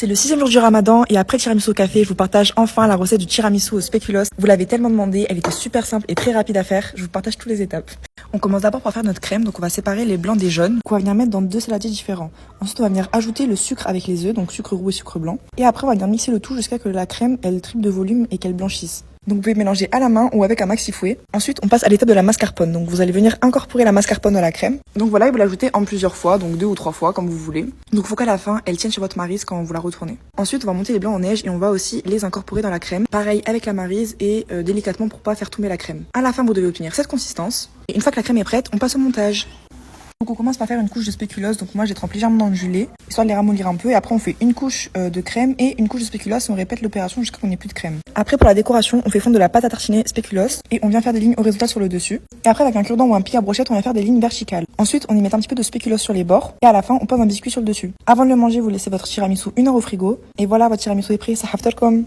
C'est le 6e jour du ramadan et après tiramisu au café, je vous partage enfin la recette du tiramisu au spéculoos. Vous l'avez tellement demandé, elle était super simple et très rapide à faire. Je vous partage toutes les étapes. On commence d'abord par faire notre crème, donc on va séparer les blancs des jaunes qu'on va venir mettre dans 2 saladiers différents. Ensuite on va venir ajouter le sucre avec les œufs, donc sucre roux et sucre blanc. Et après on va venir mixer le tout jusqu'à ce que la crème elle triple de volume et qu'elle blanchisse. Donc vous pouvez mélanger à la main ou avec un maxi fouet. Ensuite on passe à l'étape de la mascarpone. Donc vous allez venir incorporer la mascarpone dans la crème. Donc voilà, et vous l'ajoutez en plusieurs fois, donc 2 ou 3 fois comme vous voulez. Donc il faut qu'à la fin elle tienne sur votre maryse quand vous la retournez. Ensuite on va monter les blancs en neige et on va aussi les incorporer dans la crème. Pareil avec la maryse et délicatement pour pas faire tomber la crème. À la fin vous devez obtenir cette consistance. Et une fois que la crème est prête, on passe au montage. Donc on commence par faire une couche de spéculoos, donc moi j'ai trempé légèrement dans le gelé, histoire de les ramollir un peu, et après on fait une couche de crème et une couche de spéculoos et on répète l'opération jusqu'à ce qu'on n'ait plus de crème. Après pour la décoration, on fait fondre de la pâte à tartiner spéculoos et on vient faire des lignes horizontales sur le dessus. Et après avec un cure-dent ou un pied à brochette, on vient faire des lignes verticales. Ensuite on y met un petit peu de spéculoos sur les bords et à la fin on pose un biscuit sur le dessus. Avant de le manger, vous laissez votre tiramisu 1 heure au frigo et voilà, votre tiramisu est prêt, ça haftarkom.